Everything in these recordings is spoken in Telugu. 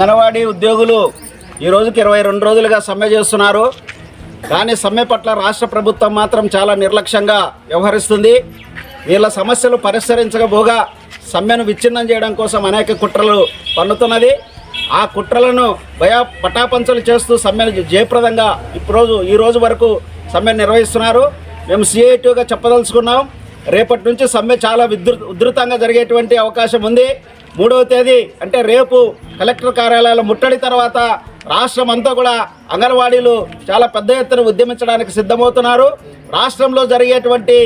అంగన్వాడీ ఉద్యోగులు ఈ రోజుకి 22 రోజులుగా సమ్మె చేస్తున్నారు. కానీ సమ్మె పట్ల రాష్ట్ర ప్రభుత్వం మాత్రం చాలా నిర్లక్ష్యంగా వ్యవహరిస్తుంది. వీళ్ళ సమస్యలు పరిష్కరించకపోగా సమ్మెను విచ్ఛిన్నం చేయడం కోసం అనేక కుట్రలు పన్నుతున్నది. ఆ కుట్రలను పటాపంచలు చేస్తూ సమ్మెను జయప్రదంగా ఈ రోజు వరకు సమ్మె నిర్వహిస్తున్నారు. మేము సిఐటిగా చెప్పదలుచుకున్నాం, రేపటి నుంచి సమ్మె చాలా ఉధృతంగా జరిగేటువంటి అవకాశం ఉంది. 3వ తేదీ అంటే రేపు కలెక్టర్ కార్యాలయాల ముట్టడి తర్వాత రాష్ట్రం అంతా కూడా అంగన్వాడీలు చాలా పెద్ద ఎత్తున ఉద్యమించడానికి సిద్ధమవుతున్నారు. రాష్ట్రంలో జరిగేటువంటి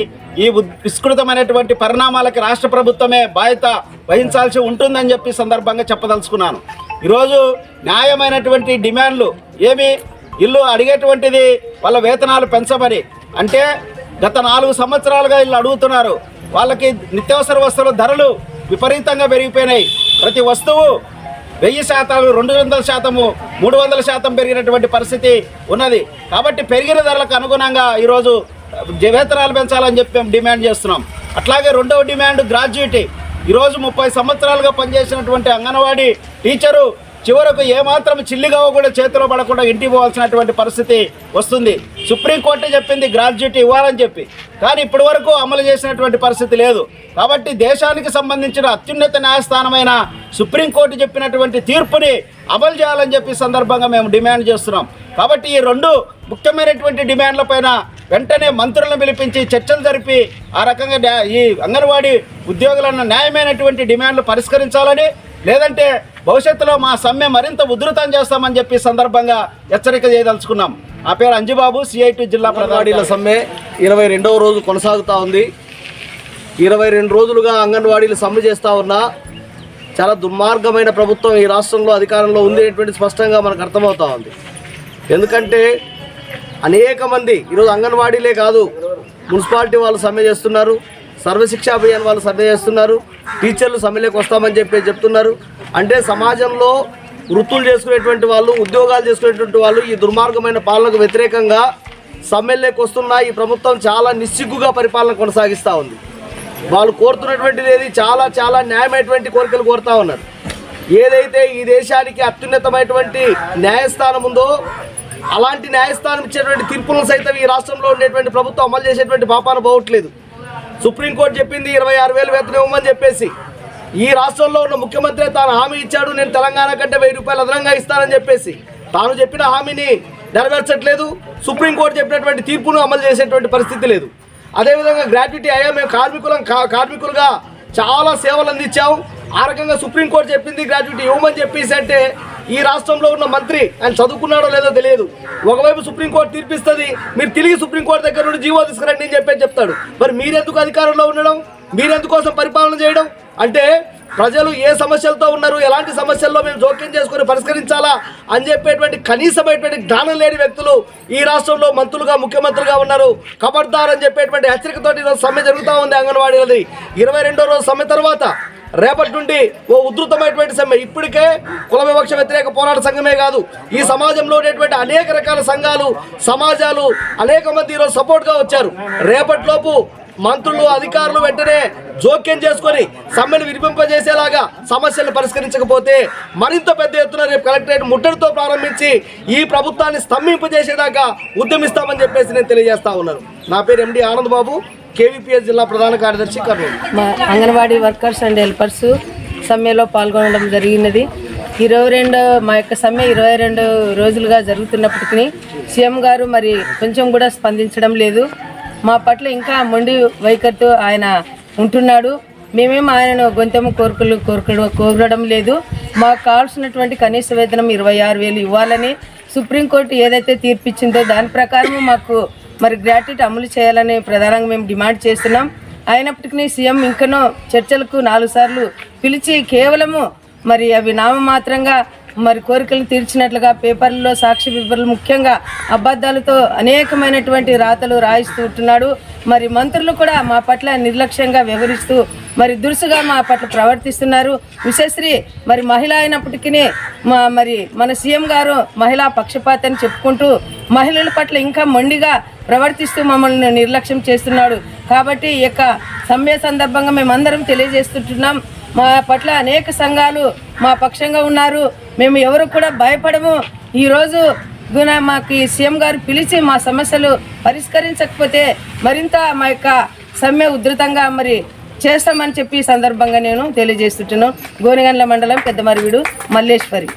ఈ విస్తృతమైనటువంటి పరిణామాలకి రాష్ట్ర ప్రభుత్వమే బాధ్యత వహించాల్సి ఉంటుందని చెప్పి సందర్భంగా చెప్పదలుచుకున్నాను. ఈరోజు న్యాయమైనటువంటి డిమాండ్లు ఏమి ఇల్లు అడిగేటువంటిది వాళ్ళ వేతనాలు పెంచమని, అంటే గత 4 సంవత్సరాలుగా ఇల్లు అడుగుతున్నారు. వాళ్ళకి నిత్యావసర వస్తువుల ధరలు విపరీతంగా పెరిగిపోయినాయి. ప్రతి వస్తువు 1000%, 200%, 300% పెరిగినటువంటి పరిస్థితి ఉన్నది. కాబట్టి పెరిగిన ధరలకు అనుగుణంగా ఈరోజు వేతనాలు పెంచాలని చెప్పి మేము డిమాండ్ చేస్తున్నాం. అట్లాగే 2వ డిమాండ్ గ్రాడ్యుయేటీ. ఈరోజు 30 సంవత్సరాలుగా పనిచేసినటువంటి అంగన్వాడీ టీచరు చివరకు ఏమాత్రం చిల్లిగా కూడా చేతిలో పడకుండా ఇంటికి పోవాల్సినటువంటి పరిస్థితి వస్తుంది. సుప్రీంకోర్టు చెప్పింది గ్రాడ్యుయేటీ ఇవ్వాలని చెప్పి, కానీ ఇప్పటి వరకు అమలు చేసినటువంటి పరిస్థితి లేదు. కాబట్టి దేశానికి సంబంధించిన అత్యున్నత న్యాయస్థానమైన సుప్రీంకోర్టు చెప్పినటువంటి తీర్పుని అమలు చేయాలని చెప్పి సందర్భంగా మేము డిమాండ్ చేస్తున్నాం. కాబట్టి ఈ 2 ముఖ్యమైనటువంటి డిమాండ్లపైన వెంటనే మంత్రులను పిలిపించి చర్చలు జరిపి ఆ రకంగా ఈ అంగన్వాడీ ఉద్యోగులను న్యాయమైనటువంటి డిమాండ్లు పరిష్కరించాలని, లేదంటే భవిష్యత్తులో మా సమ్మె మరింత ఉధృతం చేస్తామని చెప్పి సందర్భంగా హెచ్చరిక చేయదలుచుకున్నాం. ఆ పేరు అంజిబాబు, సిఐటి జిల్లా అంగన్వాడీల సమ్మె 22వ రోజు కొనసాగుతూ ఉంది. 22 రోజులుగా అంగన్వాడీలు సమ్మె చేస్తూ ఉన్నా చాలా దుర్మార్గమైన ప్రభుత్వం ఈ రాష్ట్రంలో అధికారంలో ఉంది అనేటువంటి స్పష్టంగా మనకు అర్థమవుతూ ఉంది. ఎందుకంటే అనేక మంది ఈరోజు అంగన్వాడీలే కాదు, మున్సిపాలిటీ వాళ్ళు సమ్మె చేస్తున్నారు, సర్వశిక్షా అభియాన్ వాళ్ళు సమ్మె చేస్తున్నారు, టీచర్లు సమ్మెలోకి వస్తామని చెప్తున్నారు. అంటే సమాజంలో వృత్తులు చేసుకునేటువంటి వాళ్ళు, ఉద్యోగాలు చేసుకునేటువంటి వాళ్ళు ఈ దుర్మార్గమైన పాలనకు వ్యతిరేకంగా సమ్మెలోకి వస్తున్న ఈ ప్రభుత్వం చాలా నిస్సిగ్గుగా పరిపాలన కొనసాగిస్తూ ఉంది. వాళ్ళు కోరుతున్నటువంటిది ఏది చాలా చాలా న్యాయమైనటువంటి కోరికలు కోరుతూ ఉన్నారు. ఏదైతే ఈ దేశానికి అత్యున్నతమైనటువంటి న్యాయస్థానం ఉందో అలాంటి న్యాయస్థానం ఇచ్చేటువంటి తీర్పులను సైతం ఈ రాష్ట్రంలో ఉండేటువంటి ప్రభుత్వం అమలు చేసేటువంటి పాపాన పోవట్లేదు. సుప్రీంకోర్టు చెప్పింది 26,000 వేతనం ఇవ్వమని చెప్పేసి, ఈ రాష్ట్రంలో ఉన్న ముఖ్యమంత్రి తాను హామీ ఇచ్చాడు, నేను తెలంగాణ కంటే 1000 రూపాయలు అదనంగా ఇస్తానని చెప్పేసి తాను చెప్పిన హామీని నెరవేర్చట్లేదు. సుప్రీంకోర్టు చెప్పినటువంటి తీర్పును అమలు చేసేటువంటి పరిస్థితి లేదు. అదేవిధంగా గ్రాట్యుటీ అయ్యా మేము కార్మికులుగా చాలా సేవలు అందించాం, ఆ రకంగా సుప్రీంకోర్టు చెప్పింది గ్రాట్యుటీ ఇవ్వమని చెప్పేసి అంటే ఈ రాష్ట్రంలో ఉన్న మంత్రి ఆయన చదువుకున్నాడో లేదో తెలియదు. ఒకవైపు సుప్రీంకోర్టు తీర్పిస్తుంది, మీరు తిరిగి సుప్రీంకోర్టు దగ్గర నుండి జీవో తీసుకురండి అని చెప్తాడు. మరి మీరెందుకు అధికారంలో ఉండడం, మీరెందుకోసం పరిపాలన చేయడం? అంటే ప్రజలు ఏ సమస్యలతో ఉన్నారు, ఎలాంటి సమస్యల్లో మేము జోక్యం చేసుకుని పరిష్కరించాలా అని చెప్పేటువంటి కనీసమైనటువంటి జ్ఞానం లేని వ్యక్తులు ఈ రాష్ట్రంలో మంత్రులుగా, ముఖ్యమంత్రిగా ఉన్నారు. ఖబర్దార్ అని చెప్పేటువంటి హెచ్చరికతోటి ఈరోజు సమ్మె జరుగుతూ ఉంది అంగన్వాడీలది. 22వ రోజు సమ్మె తర్వాత రేపటి నుండి ఓ ఉధృతమైనటువంటి సమ్మె. ఇప్పటికే కుల వివక్ష వ్యతిరేక పోరాట సంఘమే కాదు, ఈ సమాజంలో ఉండేటువంటి అనేక రకాల సంఘాలు, సమాజాలు అనేక మంది ఈరోజు సపోర్ట్గా వచ్చారు. రేపటిలోపు మంత్రులు, అధికారులు వెంటనే జోక్యం చేసుకొని సమ్మెను వినిపింపజేసేలాగా సమస్యలను పరిష్కరించకపోతే మరింత పెద్ద ఎత్తున రేపు కలెక్టరేట్ ముట్టడితో ప్రారంభించి ఈ ప్రభుత్వాన్ని స్తంభింపజేసేదాకా ఉద్యమిస్తామని చెప్పేసి నేను తెలియజేస్తా ఉన్నాను. నా పేరు ఎండి ఆనంద్ బాబు, కేవీపీఎస్ జిల్లా ప్రధాన కార్యదర్శి, కర్నూలు. మా అంగన్వాడీ వర్కర్స్ అండ్ హెల్పర్స్ సమ్మెలో పాల్గొనడం జరిగినది. మా యొక్క సమ్మె 22 రోజులుగా జరుగుతున్నప్పటికీ సీఎం గారు మరి కొంచెం కూడా స్పందించడం లేదు. మా పట్ల ఇంకా మొండి వైఖరితో ఆయన ఉంటున్నాడు. మేమేం ఆయనను గొంతెమ్మ కోరడం లేదు. మాకు కావాల్సినటువంటి కనీస వేతనం 26,000 ఇవ్వాలని సుప్రీంకోర్టు ఏదైతే తీర్పిచ్చిందో దాని ప్రకారం మాకు మరి గ్రాట్యుటీ అమలు చేయాలని ప్రధానంగా మేము డిమాండ్ చేస్తున్నాం. అయినప్పటికీ సీఎం ఇంకనో చర్చలకు 4 సార్లు పిలిచి కేవలము మరి అవి నామమాత్రంగా మరి కోరికలను తీర్చినట్లుగా పేపర్లలో సాక్షి పేపర్లు ముఖ్యంగా అబద్ధాలతో అనేకమైనటువంటి రాతలు రాయిస్తూ ఉంటున్నాడు. మరి మంత్రులు కూడా మా పట్ల నిర్లక్ష్యంగా వ్యవహరిస్తూ మరి దురుసుగా మా పట్ల ప్రవర్తిస్తున్నారు. విశేశ్రీ మరి మహిళ అయినప్పటికీ మన సీఎం గారు మహిళా పక్షపాతని చెప్పుకుంటూ మహిళల పట్ల ఇంకా మొండిగా ప్రవర్తిస్తూ మమ్మల్ని నిర్లక్ష్యం చేస్తున్నాడు. కాబట్టి ఈ యొక్క సమ్మె సందర్భంగా మేమందరం తెలియజేస్తుంటున్నాం. మా పట్ల అనేక సంఘాలు మా పక్షంగా ఉన్నారు. మేము ఎవరు కూడా భయపడము. ఈరోజు మాకు ఈ సీఎం గారు పిలిచి మా సమస్యలు పరిష్కరించకపోతే మరింత మా యొక్క సమ్మె ఉధృతంగా మరి చేస్తామని చెప్పి ఈ సందర్భంగా నేను తెలియజేస్తుంటున్నాను. గోనెగండ్ల మండలం పెద్దమరివీడు మల్లేశ్వరి.